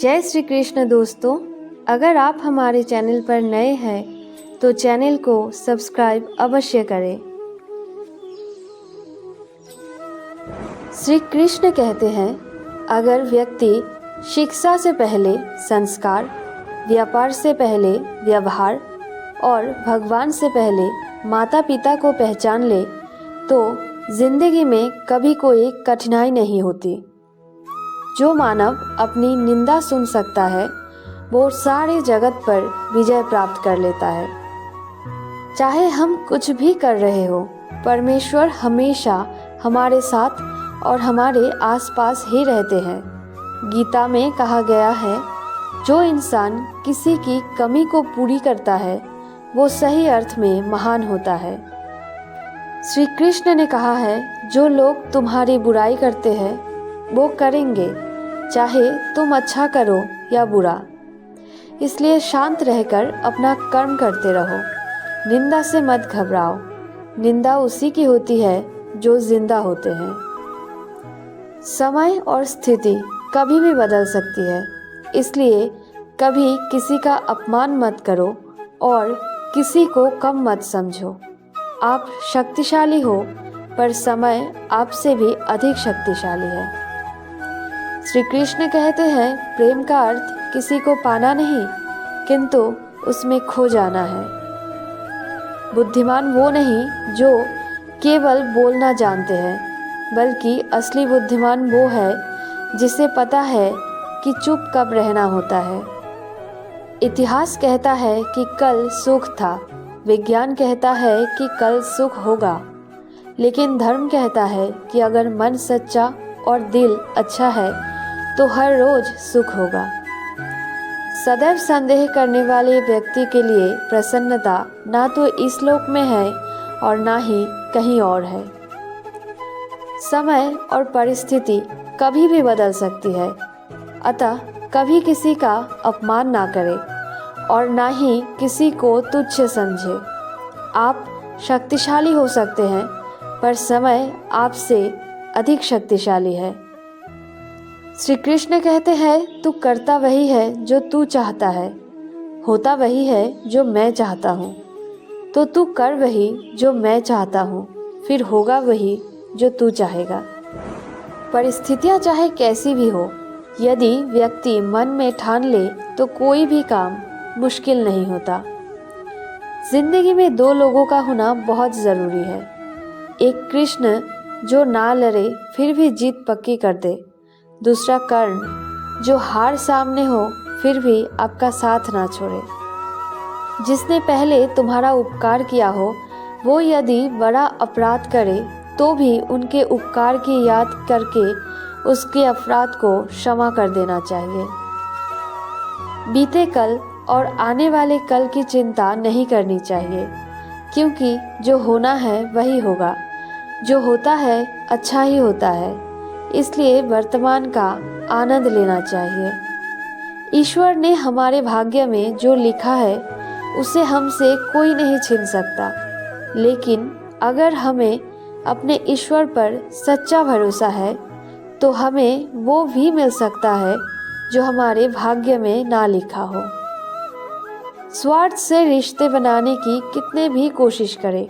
जय श्री कृष्ण दोस्तों, अगर आप हमारे चैनल पर नए हैं तो चैनल को सब्सक्राइब अवश्य करें। श्री कृष्ण कहते हैं, अगर व्यक्ति शिक्षा से पहले संस्कार, व्यापार से पहले व्यवहार और भगवान से पहले माता पिता को पहचान ले तो जिंदगी में कभी कोई कठिनाई नहीं होती। जो मानव अपनी निंदा सुन सकता है वो सारे जगत पर विजय प्राप्त कर लेता है। चाहे हम कुछ भी कर रहे हो, परमेश्वर हमेशा हमारे साथ और हमारे आसपास ही रहते हैं। गीता में कहा गया है, जो इंसान किसी की कमी को पूरी करता है वो सही अर्थ में महान होता है। श्री कृष्ण ने कहा है, जो लोग तुम्हारी बुराई करते हैं वो करेंगे, चाहे तुम अच्छा करो या बुरा। इसलिए शांत रहकर अपना कर्म करते रहो। निंदा से मत घबराओ। निंदा उसी की होती है जो जिंदा होते हैं। समय और स्थिति कभी भी बदल सकती है, इसलिए कभी किसी का अपमान मत करो और किसी को कम मत समझो। आप शक्तिशाली हो, पर समय आपसे भी अधिक शक्तिशाली है। श्री कृष्ण कहते हैं, प्रेम का अर्थ किसी को पाना नहीं, किंतु उसमें खो जाना है। बुद्धिमान वो नहीं जो केवल बोलना जानते हैं, बल्कि असली बुद्धिमान वो है जिसे पता है कि चुप कब रहना होता है। इतिहास कहता है कि कल सुख था, विज्ञान कहता है कि कल सुख होगा, लेकिन धर्म कहता है कि अगर मन सच्चा और दिल अच्छा है तो हर रोज सुख होगा। सदैव संदेह करने वाले व्यक्ति के लिए प्रसन्नता ना तो इस लोक में है और ना ही कहीं और है। समय और परिस्थिति कभी भी बदल सकती है, अतः कभी किसी का अपमान ना करें और ना ही किसी को तुच्छ समझे। आप शक्तिशाली हो सकते हैं, पर समय आपसे अधिक शक्तिशाली है। श्री कृष्ण कहते हैं, तू करता वही है जो तू चाहता है, होता वही है जो मैं चाहता हूँ। तो तू कर वही जो मैं चाहता हूँ, फिर होगा वही जो तू चाहेगा। परिस्थितियाँ चाहे कैसी भी हो, यदि व्यक्ति मन में ठान ले तो कोई भी काम मुश्किल नहीं होता। जिंदगी में दो लोगों का होना बहुत ज़रूरी है। एक कृष्ण जो ना लड़े फिर भी जीत पक्की कर दे, दूसरा कर्ण जो हार सामने हो फिर भी आपका साथ ना छोड़े। जिसने पहले तुम्हारा उपकार किया हो वो यदि बड़ा अपराध करे तो भी उनके उपकार की याद करके उसके अपराध को क्षमा कर देना चाहिए। बीते कल और आने वाले कल की चिंता नहीं करनी चाहिए, क्योंकि जो होना है वही होगा। जो होता है अच्छा ही होता है, इसलिए वर्तमान का आनंद लेना चाहिए। ईश्वर ने हमारे भाग्य में जो लिखा है उसे हमसे कोई नहीं छीन सकता, लेकिन अगर हमें अपने ईश्वर पर सच्चा भरोसा है तो हमें वो भी मिल सकता है जो हमारे भाग्य में ना लिखा हो। स्वार्थ से रिश्ते बनाने की कितने भी कोशिश करें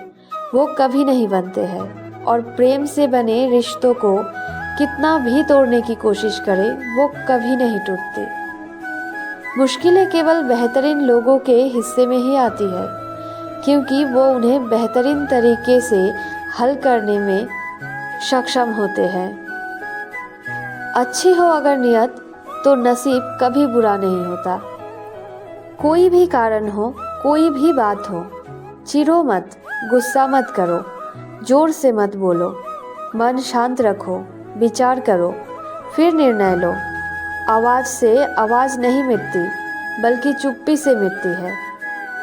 वो कभी नहीं बनते हैं, और प्रेम से बने रिश्तों को कितना भी तोड़ने की कोशिश करे वो कभी नहीं टूटते। मुश्किलें केवल बेहतरीन लोगों के हिस्से में ही आती है, क्योंकि वो उन्हें बेहतरीन तरीके से हल करने में सक्षम होते हैं। अच्छी हो अगर नियत तो नसीब कभी बुरा नहीं होता। कोई भी कारण हो, कोई भी बात हो, चिढ़ो मत, गुस्सा मत करो, जोर से मत बोलो, मन शांत रखो, विचार करो, फिर निर्णय लो। आवाज़ से आवाज़ नहीं मिटती, बल्कि चुप्पी से मिटती है।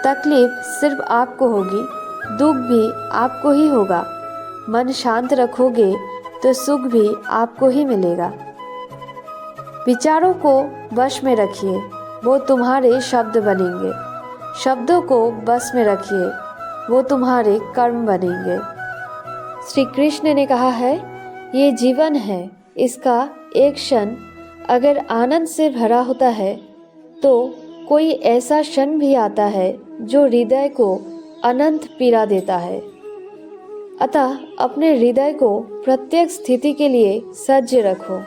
तकलीफ सिर्फ आपको होगी, दुख भी आपको ही होगा। मन शांत रखोगे तो सुख भी आपको ही मिलेगा। विचारों को वश में रखिए, वो तुम्हारे शब्द बनेंगे। शब्दों को बस में रखिए, वो तुम्हारे कर्म बनेंगे। श्री कृष्ण ने कहा है, ये जीवन है, इसका एक क्षण अगर आनंद से भरा होता है तो कोई ऐसा क्षण भी आता है जो हृदय को अनंत पीड़ा देता है। अतः अपने हृदय को प्रत्येक स्थिति के लिए सज्ज रखो।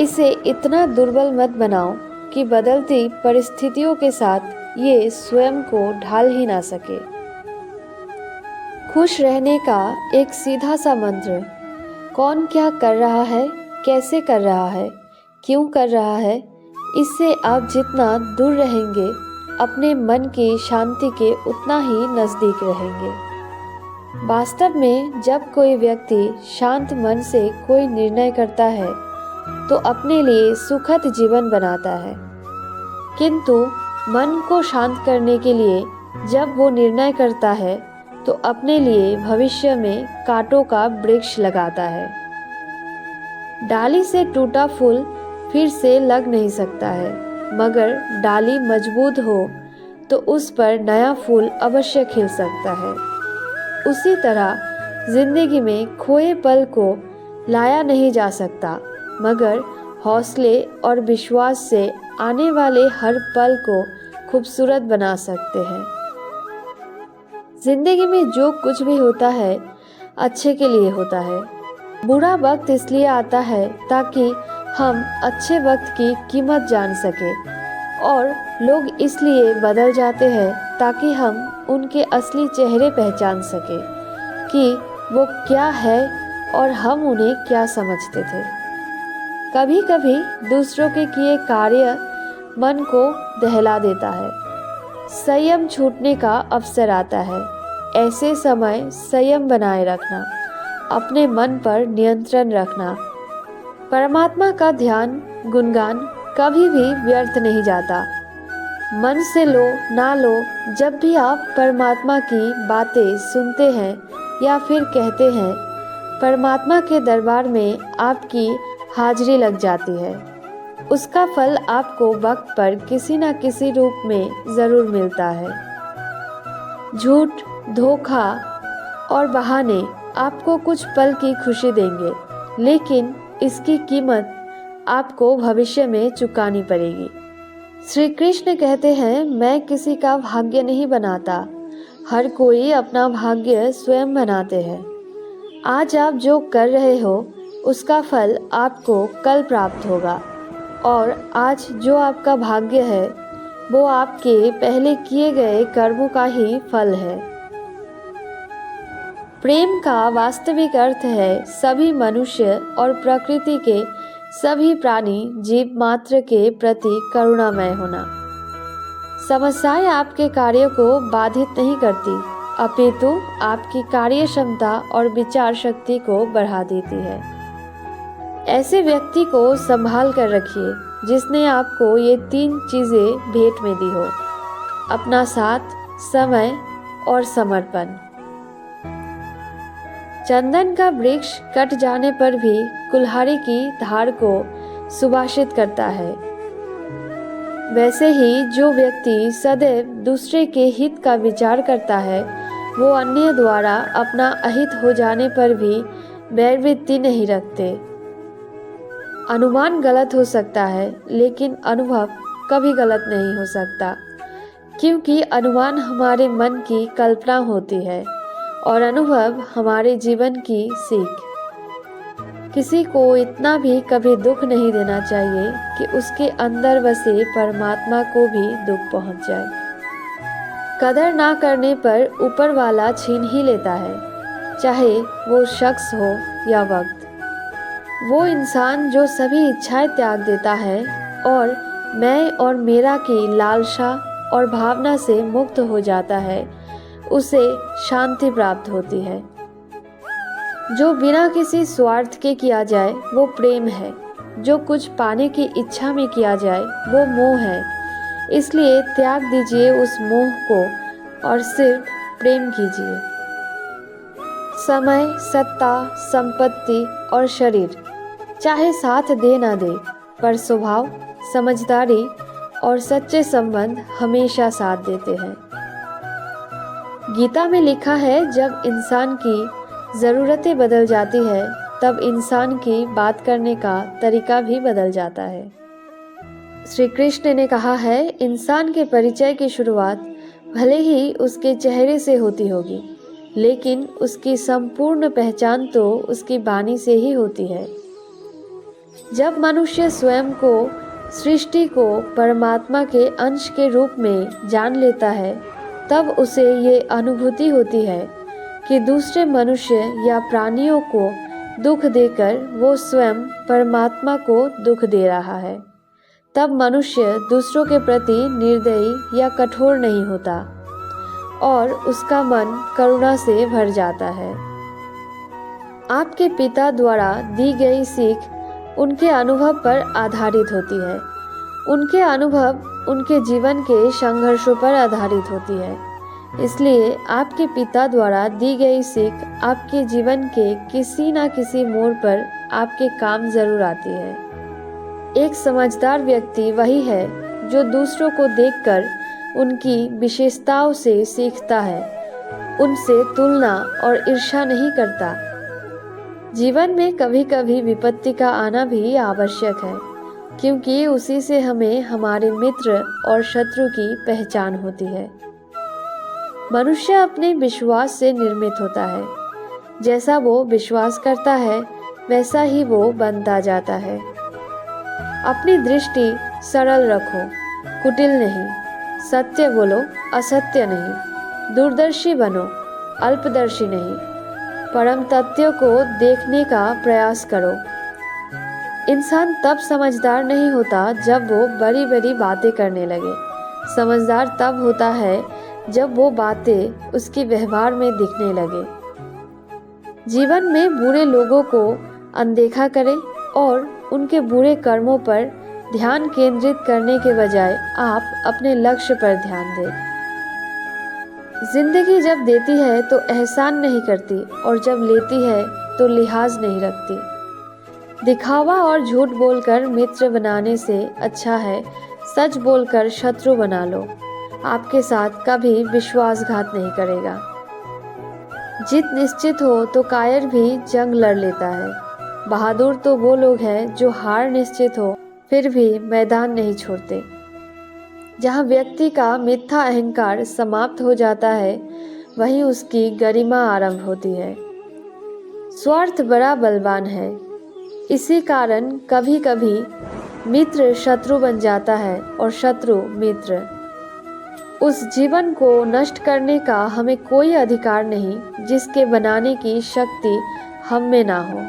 इसे इतना दुर्बल मत बनाओ कि बदलती परिस्थितियों के साथ ये स्वयं को ढाल ही ना सके। खुश रहने का एक सीधा सा मंत्र, कौन क्या कर रहा है, कैसे कर रहा है, क्यों कर रहा है, इससे आप जितना दूर रहेंगे अपने मन की शांति के उतना ही नज़दीक रहेंगे। वास्तव में जब कोई व्यक्ति शांत मन से कोई निर्णय करता है तो अपने लिए सुखद जीवन बनाता है, किंतु मन को शांत करने के लिए जब वो निर्णय करता है तो अपने लिए भविष्य में कांटों का वृक्ष लगाता है। डाली से टूटा फूल फिर से लग नहीं सकता है, मगर डाली मजबूत हो तो उस पर नया फूल अवश्य खिल सकता है। उसी तरह जिंदगी में खोए पल को लाया नहीं जा सकता, मगर हौसले और विश्वास से आने वाले हर पल को खूबसूरत बना सकते हैं। जिंदगी में जो कुछ भी होता है अच्छे के लिए होता है। बुरा वक्त इसलिए आता है ताकि हम अच्छे वक्त की कीमत जान सकें, और लोग इसलिए बदल जाते हैं ताकि हम उनके असली चेहरे पहचान सकें कि वो क्या है और हम उन्हें क्या समझते थे। कभी कभी दूसरों के किए कार्य मन को दहला देता है। संयम छूटने का अवसर आता है। ऐसे समय संयम बनाए रखना, अपने मन पर नियंत्रण रखना। परमात्मा का ध्यान गुणगान कभी भी व्यर्थ नहीं जाता। मन से लो ना लो, जब भी आप परमात्मा की बातें सुनते हैं या फिर कहते हैं, परमात्मा के दरबार में आपकी हाजिरी लग जाती है। उसका फल आपको वक्त पर किसी न किसी रूप में ज़रूर मिलता है। झूठ, धोखा और बहाने आपको कुछ पल की खुशी देंगे, लेकिन इसकी कीमत आपको भविष्य में चुकानी पड़ेगी। श्री कृष्ण कहते हैं, मैं किसी का भाग्य नहीं बनाता, हर कोई अपना भाग्य स्वयं बनाते हैं। आज आप जो कर रहे हो उसका फल आपको कल प्राप्त होगा, और आज जो आपका भाग्य है वो आपके पहले किए गए कर्मों का ही फल है। प्रेम का वास्तविक अर्थ है सभी मनुष्य और प्रकृति के सभी प्राणी जीव मात्र के प्रति करुणामय होना। समस्याएं आपके कार्य को बाधित नहीं करती, अपितु आपकी कार्य क्षमता और विचार शक्ति को बढ़ा देती है। ऐसे व्यक्ति को संभाल कर रखिए जिसने आपको ये 3 चीज़ें भेंट में दी हो: अपना साथ, समय और समर्पण। चंदन का वृक्ष कट जाने पर भी कुल्हाड़ी की धार को सुभाषित करता है। वैसे ही जो व्यक्ति सदैव दूसरे के हित का विचार करता है, वो अन्य द्वारा अपना अहित हो जाने पर भी बैरवृत्ति नहीं रखते। अनुमान गलत हो सकता है, लेकिन अनुभव कभी गलत नहीं हो सकता, क्योंकि अनुमान हमारे मन की कल्पना होती है और अनुभव हमारे जीवन की सीख। किसी को इतना भी कभी दुख नहीं देना चाहिए कि उसके अंदर बसे परमात्मा को भी दुख पहुंच जाए। कदर ना करने पर ऊपर वाला छीन ही लेता है, चाहे वो शख्स हो या वक्त। वो इंसान जो सभी इच्छाएं त्याग देता है और मैं और मेरा की लालसा और भावना से मुक्त हो जाता है, उसे शांति प्राप्त होती है। जो बिना किसी स्वार्थ के किया जाए वो प्रेम है, जो कुछ पाने की इच्छा में किया जाए वो मोह है। इसलिए त्याग दीजिए उस मोह को और सिर्फ प्रेम कीजिए। समय, सत्ता, संपत्ति और शरीर चाहे साथ दे ना दे, पर स्वभाव, समझदारी और सच्चे संबंध हमेशा साथ देते हैं। गीता में लिखा है, जब इंसान की ज़रूरतें बदल जाती है तब इंसान की बात करने का तरीका भी बदल जाता है। श्री कृष्ण ने कहा है, इंसान के परिचय की शुरुआत भले ही उसके चेहरे से होती होगी, लेकिन उसकी संपूर्ण पहचान तो उसकी वाणी से ही होती है। जब मनुष्य स्वयं को, सृष्टि को परमात्मा के अंश के रूप में जान लेता है, तब उसे ये अनुभूति होती है कि दूसरे मनुष्य या प्राणियों को दुख देकर वो स्वयं परमात्मा को दुख दे रहा है। तब मनुष्य दूसरों के प्रति निर्दयी या कठोर नहीं होता और उसका मन करुणा से भर जाता है। आपके पिता द्वारा दी गई सीख उनके अनुभव पर आधारित होती है। उनके अनुभव उनके जीवन के संघर्षों पर आधारित होती है। इसलिए आपके पिता द्वारा दी गई सीख आपके जीवन के किसी न किसी मोड़ पर आपके काम जरूर आती है। एक समझदार व्यक्ति वही है जो दूसरों को देखकर उनकी विशेषताओं से सीखता है, उनसे तुलना और ईर्ष्या नहीं करता। जीवन में कभी कभी विपत्ति का आना भी आवश्यक है, क्योंकि उसी से हमें हमारे मित्र और शत्रु की पहचान होती है। मनुष्य अपने विश्वास से निर्मित होता है। जैसा वो विश्वास करता है, वैसा ही वो बनता जाता है। अपनी दृष्टि सरल रखो, कुटिल नहीं। सत्य बोलो, असत्य नहीं। दूरदर्शी बनो, अल्पदर्शी नहीं। परम तथ्य को देखने का प्रयास करो। इंसान तब समझदार नहीं होता जब वो बड़ी बड़ी बातें करने लगे। समझदार तब होता है जब वो बातें उसके व्यवहार में दिखने लगे। जीवन में बुरे लोगों को अनदेखा करें और उनके बुरे कर्मों पर ध्यान केंद्रित करने के बजाय आप अपने लक्ष्य पर ध्यान दें। जिंदगी जब देती है तो एहसान नहीं करती, और जब लेती है तो लिहाज नहीं रखती। दिखावा और झूठ बोलकर मित्र बनाने से अच्छा है सच बोलकर शत्रु बना लो। आपके साथ कभी विश्वासघात नहीं करेगा। जीत निश्चित हो तो कायर भी जंग लड़ लेता है। बहादुर तो वो लोग हैं जो हार निश्चित हो फिर भी मैदान नहीं छोड़ते। जहाँ व्यक्ति का मिथ्या अहंकार समाप्त हो जाता है, वहीं उसकी गरिमा आरंभ होती है। स्वार्थ बड़ा बलवान है। इसी कारण कभी कभी मित्र शत्रु बन जाता है और शत्रु मित्र। उस जीवन को नष्ट करने का हमें कोई अधिकार नहीं जिसके बनाने की शक्ति हम में ना हो।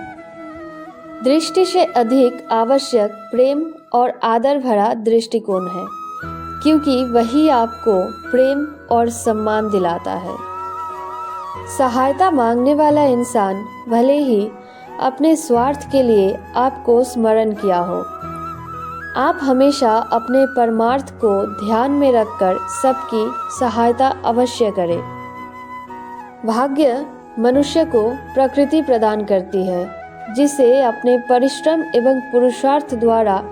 दृष्टि से अधिक आवश्यक प्रेम और आदर भरा दृष्टिकोण है, क्योंकि वही आपको प्रेम और सम्मान दिलाता है। सहायता मांगने वाला इंसान भले ही अपने स्वार्थ के लिए आपको स्मरण किया हो, आप हमेशा अपने परमार्थ को ध्यान में रखकर सबकी सहायता अवश्य करें। भाग्य मनुष्य को प्रकृति प्रदान करती है, जिसे अपने परिश्रम एवं पुरुषार्थ द्वारा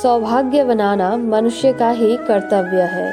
सौभाग्य बनाना मनुष्य का ही कर्तव्य है।